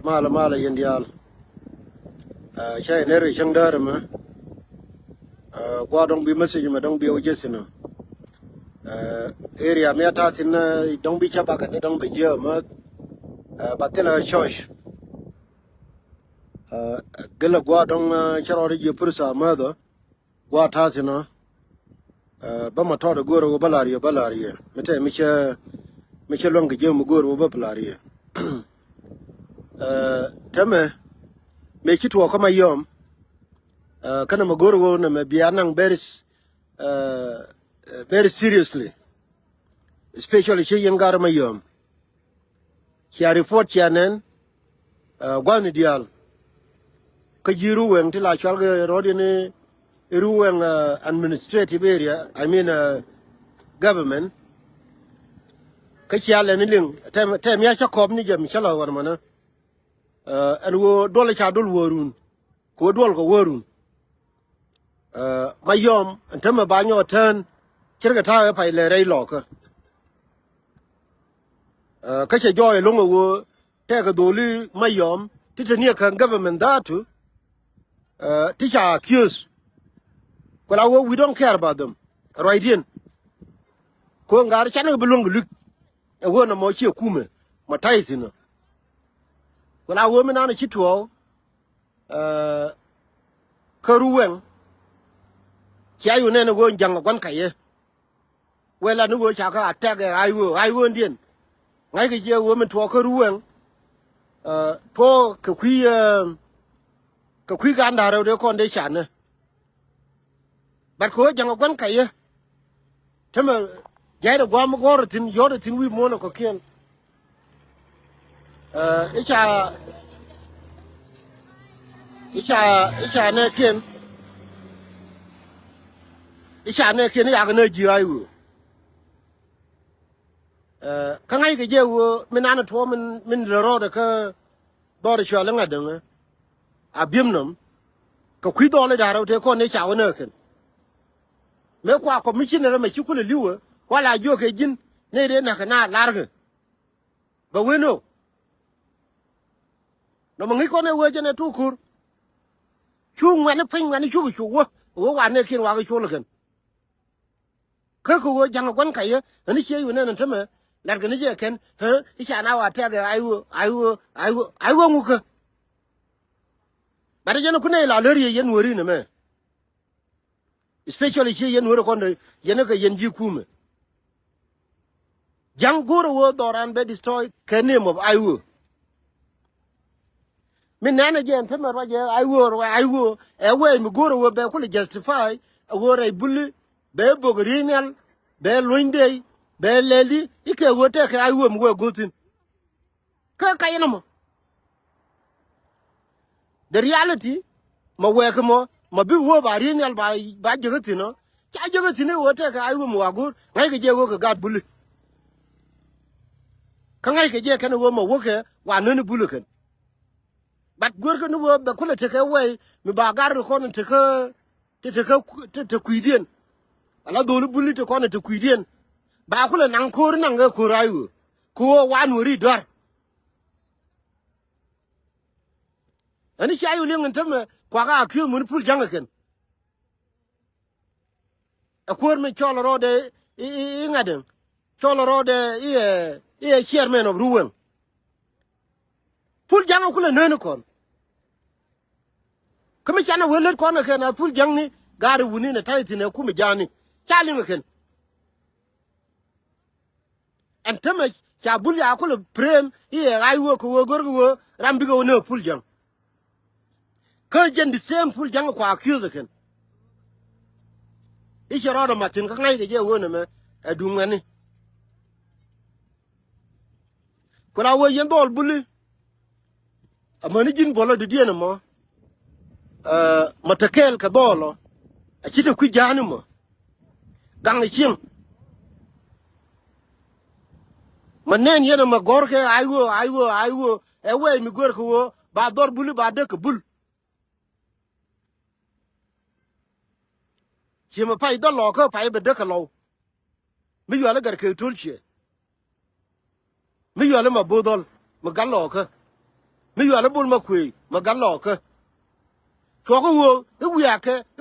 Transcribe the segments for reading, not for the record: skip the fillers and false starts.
mala yendial chay nere chang dar ma gwa dong bi message ma dong bi ojesino area me ta tin dong bi chapa ka dong bi je ma batela choice gela gwa dong charo ri je pursa ma do gwa ta tin ba ma to de goro balari mete mi che long je mu goro ba balari teme me kitu ko Mayom kana magoro na me bianang very seriously, especially che yengar Mayom kia report chanen gwani dial ka jiru wen ti la chal ge rodine ruwen administrative area, I mean government ka chiale ni ling tem ya chakob ni jam chala war mana an wo dole cha dol worun ko dol ko worun Mayom antama banyo turn kirga ta pa le rei lo ka che joy lungo wo te ka doli Mayom ti ne kan government datu ti cha accuse well we don't care about them right in ko ngar cha ne bulung luk e wo na mo chi kume ma tai tin well wo me na chi to ka ruwen kia yu ne go jang kwan kai wela nu go cha ka attack ai wo ndien ngai ke je wo men to ka ruwen to ka khui gan da ro de kon de chan ne bat ko jang kwan kai tema jai da gwa mo go tin yo de tin wi mo no ko ken icha ne ken ya ga ne ji ai wo ka ngai ke je wo men an to men le ro de ka do de chwa nga de a bim nom ka khui do le da ro te ko ne cha wo ne ken me kwa ko mi chin ne me chi ku le liwo kwa la jo ke jin ne de na ka na lar ge ba we no mo ngi ko ne wo je ne tu kur chu ngwan pin ngwan chu wo wa ne kin wa ga chu le ken ka ko wo jang kwan kai ni che yu ne na tama lar ga ni je ken icha na wa ta ga ai wo ngu ka ba de je no ku ne la le ri yen wori ne me especially che yen wori ko ne yen ka yen ji ku me jang goro wo doran be destroy ka name of ai wo min nana je tama ra je ai wo e we mi goro wo be ku justify wo re bulli be bogrinal be luinde be leli ike wote ka ai wo mo gotin ka yana mo the reality ma we ko ma bi wo ba rinal ba jogatino cha jogatino wote ka ai wo mo agur ngai ke je wo ka gad bulli ka ngai ke je kan wo mo wo ke wa no ni bulli kan bat gor ko no wo be kula te ka we mi ba gar ko no te ka te kuidien ala do bulli te ko no te kuidien ba kula nan ko nan ga ko rayu ko wan wori dor ani chayu lingen tame kwa ga kyu mun pul jangaken a ko me cholo rode ngaden cholo rode chairman of ruwen pul janga kula nene kon kama chana welet ko na ken pul jangni gari wuni na tayti ne kuma jani chali ken and tama cha bul ya kula prem ai wo ko wo gor wo rambigo no pul jang ka jen the same pul jang ko accuse ken ichi rodo matin ka ngai je wo ne me adu ngani kula wo yen dol buli amani jin bolo de diena mo matakel ka dolo a chite ku jani mo gang chim manen yena ma gorke ai wo e we mi gor ko wo ba dor buli ba de ka bul chima pai do lo ko pai be de ka lo mi yo la gar ke tulche mi yo la ma bodol ma gallo ka mi yo la bul ma kwe ma gallo ka cho ko wo e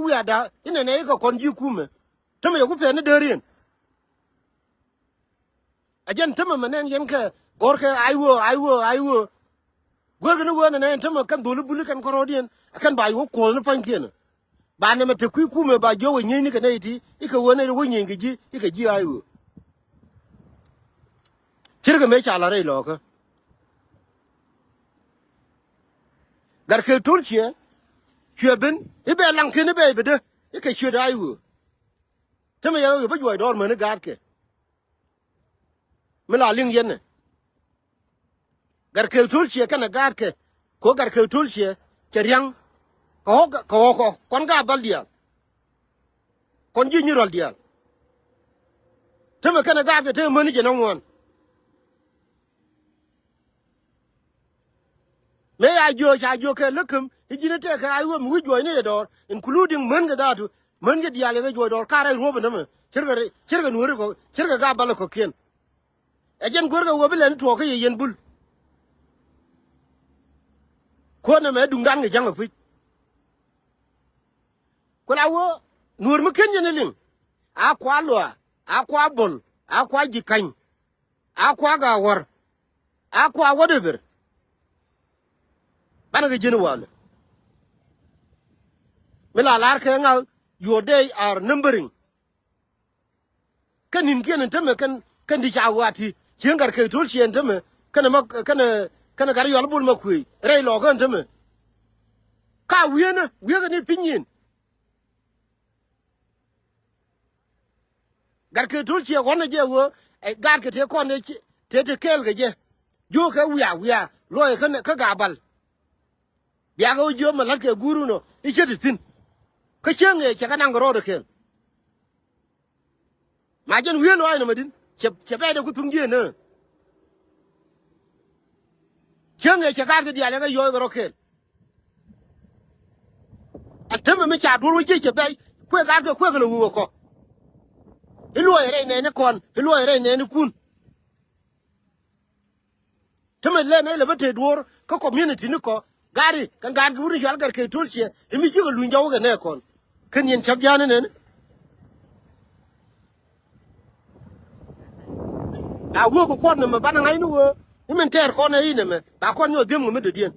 wi ada ine ne ko kon ji kume tama yo ku pe ne derin ajen tama manen yen ka gor ka aiwo gor gna wo ne tama kan dulu bulu kan korodien kan ba yo ko ne pan ken ba ne mate ku kume ba jo wo nyi ka ne ti ika wo ne wo nyi ngi ika ji aiwo kirga me cha la re lo ka gar ke turkiye ben ibe lang ken be de ika chue da aiwo tama yo ba jo dor me ne gar ke me la ling yen ne gar ke turkiye kana gar ke ko gar ke turkiye keryang ko kon ga bal dia kon ji nyirol dia tama kana ga te mani je non won me ya jo ke lukum hijine te ka ayo mu jo ne do including man ga datu man ga dia le ga jo do kare robo na me kirga nuore ko kirga ga bal ko ken ejen gorga wo bele ni to ka yen bul ko na me dung dan ga jang fi ko la wo nuor mu ken ne ling a kwa lo a kwa bol a kwa jikan a kwa ga war a kwa whatever bana ga jeni wala mila lar ka nga your day are numbering kanin ken tame kan di jawati jengar ke tul chen tame kana gar yol bul makui rei lo gan tame ka wiena wiega ni pinyin gar ke tul chen wona je wo gar ke te ko ne te kel ga je jo ka wiya lo ka ga bal ya go jo ma la ke guru no i che tin ka chenge che kana ngoro de kel ma jen wielo ay no madin che be de ku tungie ne chenge che gar de dia le ga yo go kel ateme me cha duru che be ku ga ku ga lo wo ko ilu ere ne kon ilu ere ne kun teme le ne le bete dur ko community ni ko gari kan gar guru jal gar ke tulche imi jigo lunja ga ne kon kan yen chab jana ne a wo ko kon me bana ngai no wo imen ter kon e ne me ba kon yo dem me de dien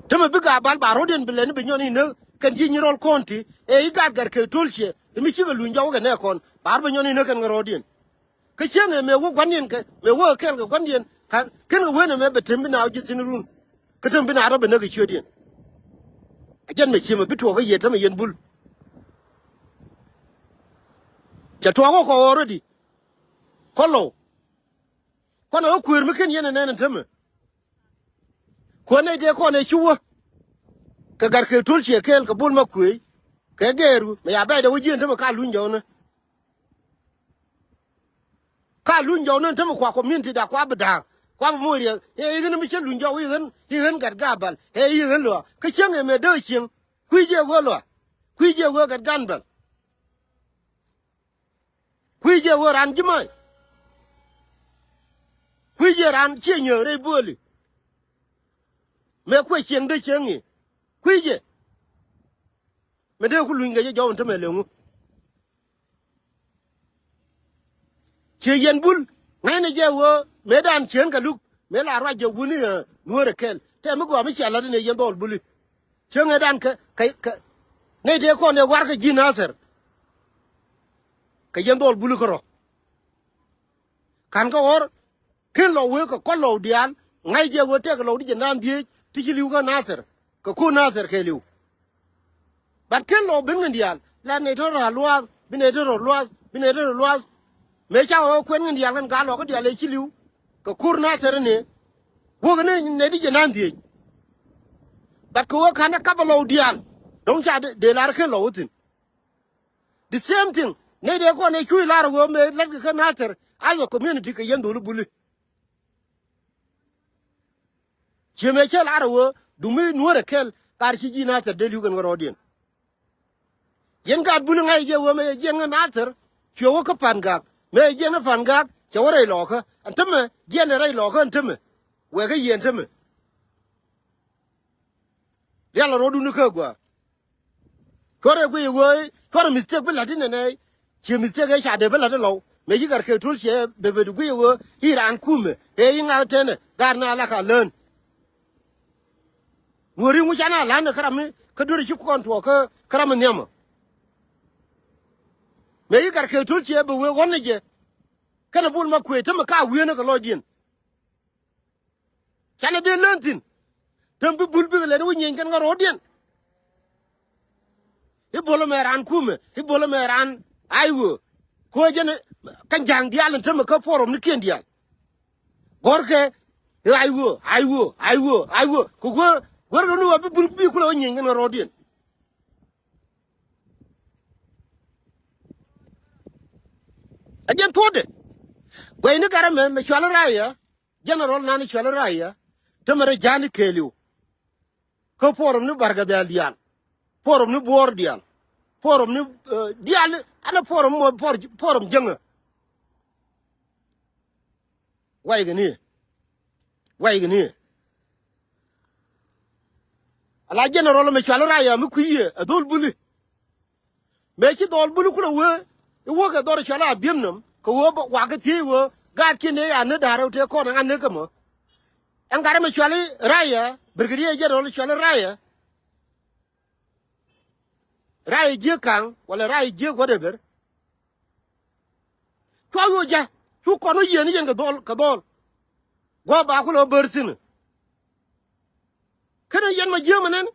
teme biga bal ba roden bilen bi nyoni ne kan ji nyirol konti e gar ke tulche imi jigo lunja ga ne kon bar bi nyoni ne kan rodien ke chenge me wo gwanin ke me wo kel ga gwanin kan ken wo ne me betem bina ji sinurun ketem bina ro be ne ke chodien ajen me chima bito ga yeta me yen bul ja to ko already kollo kono ku mi ken yen ne ne teme ko ne de ko ne chuwa ka gar ke tulche kel ka bul ma ku ke geru me ya ba de wujin teme ka lunjo ne ka lunjo ne teme kwa community da kwa bada kwa mo ri e yin mi che lunjo wi yin gar gabal e yin lo ka chenge me de chin kuije wo lo kuije wo gar ganbal kuije wo ran jimai kuije ran che nyore boli me ko cheng de chengi kuije me de ku lunga je jawon teme lengu che yen bul ngane je wo me dan chen ka luk me la ra je wuni nuore kel te me go mi chala ne yen dol buli chenge dan ka ne de ko ne war ka jinaser ka yen dol buli ko kan ko or ken lo we ko lo dial ngai je wo te ko lo di nan die ti ji liu ga naser ko naser ke liu bat ken lo ben ndial la ne to ra lwa bi ne to lwa me cha o kwen ndial kan ga lo ko dial e chi liu ko naser ne wo ne di nan die bat ko kan ka ba lo dial don cha de la ke lo tin the same thing ne de ko ne chui la ro me la ka naser ayo community ke yen dulu buli cheme che la ro dumi nuore kel kar chi ji naser de lu gan rodien yen ga bulu ngai je wo me je naser che wo ka panga me je na panga cho đây lò cơ anh thấm mà yên ở đây lò cơ anh thấm mà về cái yên thấm mà ra là nó đun nước cơ quá cho đây quỳ quỳ cho đây mistake bên là thế này chỉ mistake cái chả để bên là thế lâu mấy cái cái tool xe bề bề quỳ quỳ Iran cùm ấy ngay thế này garna là cả lớn người đi mua chả nào làm được cái này cái đôi chút con thua cái này nhầm mấy cái tool xe bề quỳ quấn này chứ cái này buôn mà quỳ thấm mà cả quỳ nó cái lôi điên chả là điên lớn tin thấm bị buôn bị cái này nó nhìn cái ngõ điên Ibola meran kume, ibola meran aiwo. Ko jene kanjang dial ntem ko forum ni ken dial. Gorke aiwo. Ko gor no wa bi ko la nyen ngena rodien. Ajen tode. Goy ni garame me chwala raya, general nani chwala raya, temere jani keliu. Ko forum ni barga dial. Forum ni bor dial forum ni dial ana forum mo forum jeng way gani ala general me chala raya mu kuye adol buli me ci dol buli kula wo ga dor chala biemnam ko wo wa ga ti wo ga kine ya ne daro te ko na ne kamo an gara me chala raya brigadier general chala raya rai je kang wala rai je whatever to yo ja tu ko no yeni yen ka dol go ba ko lo bersin kana yen ma je manen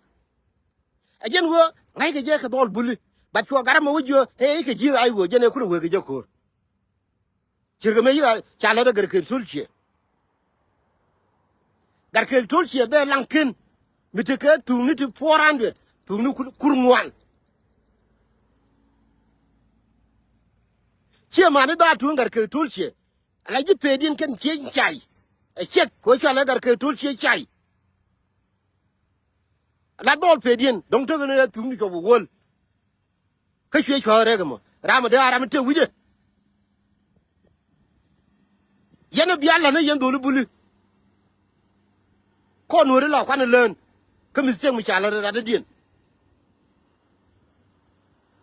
ajen wo ngai ke je ka dol buli ba to gara ma wujo e ke ji ai wo je ne ku wo ke je ko kirga me ya chala da gar ke sulche gar ke sulche be lankin miteke tu ni tu 400 tu ni kurngwan chia mà nó đa tuồng gar ke tul chia ala ji pedin kan chia chai e check ko cha la gar ke tul chia chai la dol pedin dong to ne tuong ni ko wol ka che chwa re gamo ram de aram te wuje yana biala ne yan dolu bulu ko no re la kwa ne len ka mi se mu cha la da din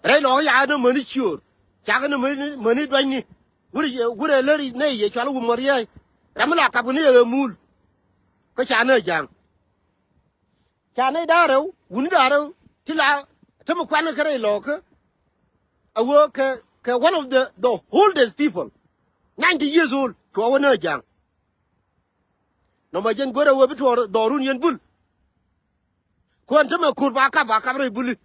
re lo ya no mo ni sure chả nó mới đoan ni gure leri nei ye chala wumaria ramla ka buni e mul ko cha na jang cha nei daro wuni daro tila tamu kwana kare loka awo ka one of the oldest people 90 years old to wana jang no ma jen gore wo bitu dorun yen bul ko antama kurba ka ba ka re bul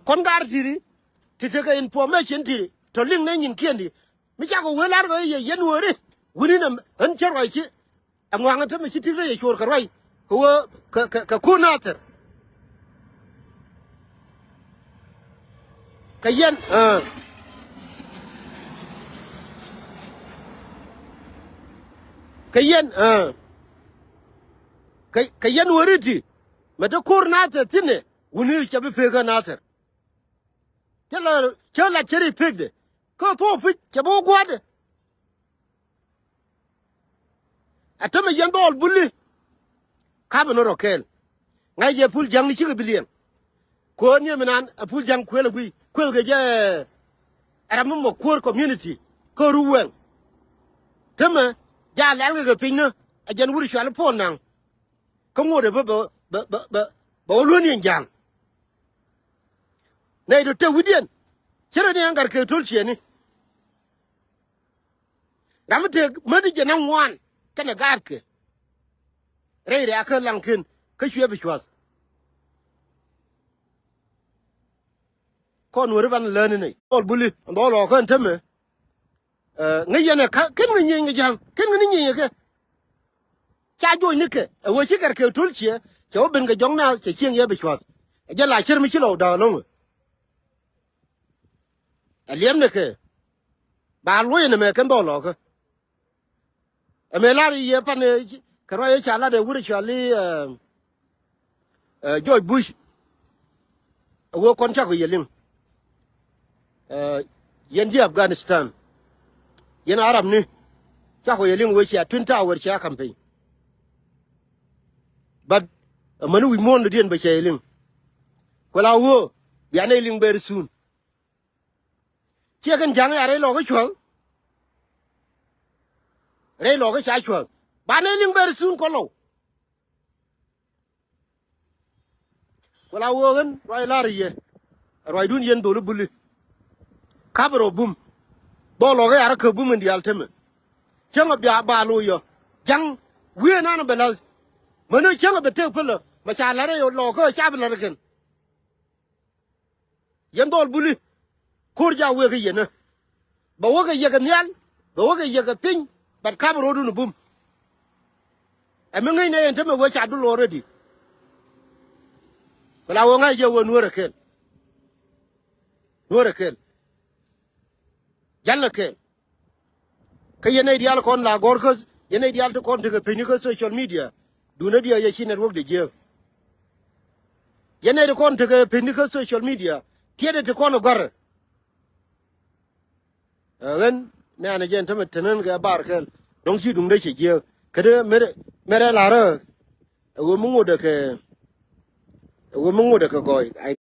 kon gar tiri tite ka information tiri to ling ne nyin kiendi mi cha ko welar go ye yen wori wuni na an charwa chi amwanga ta mi tiri ye chor karwai ko ka kunater ka yen ka yen wori ti mata kurnater tine wuni cha be pega nater tela cheri pigde ko to pi cha bo gwade atama yandol bulli ka be no rokel ngai je pul jang ni chi bilien ko ni menan pul jang kwela gui kwel ge je aram mo kwor community ko ruwen tama ja lal ge pinno ajan wuri chal pon nang ko ngode ba lo ni jang nay do te widien chere ni angar ke tul cheni ramte madi je nan wan kana garke reire aka lankin ka chwe bi chwas kon wori ban leni nei ol buli ndo lo kan teme ngiyene ka ken ni ngi jam ken ni ngi ke cha jo ni ke wo chi gar ke tul che cho ben ga jong na che chieng ye bi chwas je la cher mi chi lo da long aliam ne ke ba lo ne me kan do lo ke me la ye pa ne ka ro ye cha la de wuri cha li George Bush wo kon cha ko ye lim yen ji Afghanistan yen Arab ni cha ko yelin we cha twin tower cha campaign but manu wi mon de den ba cha yelin wala wo ya ne ling very soon chia kan jang are lo ko chwal re lo ko cha chwal ba ne ling very soon ko lo wala wo gan roi la ye roi dun yen do lu buli kabro bum do lo ga ara ko bum ndi alteme changa bia ba lo yo jang we na na bela mano changa bete pula ma cha la re yo lo ko cha bela ken yen do buli kur ja we ga yena ba wo ga ye ga nyal ba wo ga ye ga pin but kabro dun bum e me ngai ne yen teme we cha du lo already wala wo ngai je wo nuore ken jalla ken ka yene ideal kon la gorkos yene ideal to kon to piniko social media do na dia ye chi network de je yene de kon to piniko social media tiede to kon gor ren na na jen tamet tenen ga bar kel dong chi dung de che je kede mere la re wo mungu de ke goy ai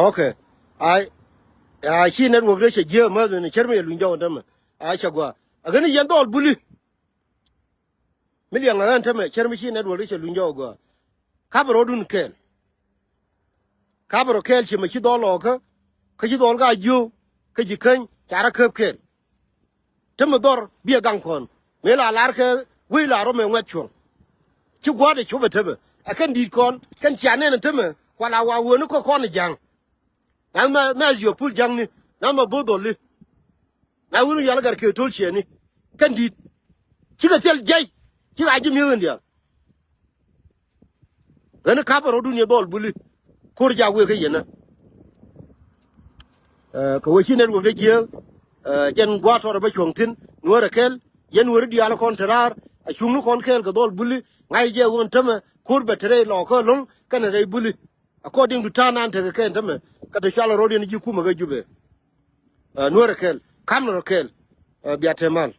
okay ai chi network de che je ma ne cherme lu njaw ndam ai chagwa agani yen dol buli million ran tame cherme chi network de che lu njaw go kabro dun kel kabro kel chi ma chi dolo ka chi dol ga ju ka ji kan chara kep kel tame dor bi gang kon me la lar ke wi la ro me ngwat chung chi gwa de chu betebe akan di kon kan chane na tame kwala wa wo no ko kon jang na ma yo pul jang ni na ma bodoli na wunu yalla gar ke tol cheni kan di chi ga tel jay chi ga ji mi ndia gana kabro dun ye dol buli kur ja we ke yena ko we chi network de je jen gwa to ba chongtin nuora kel yen wori di ala kon tarar a chunu kon kel ga dol buli ngai je won tama kur betre lo ko long kana dai buli according to Thon an te ke tama ka to chala rodi ni ji kuma ga jube nuora kel kamno kel biatemal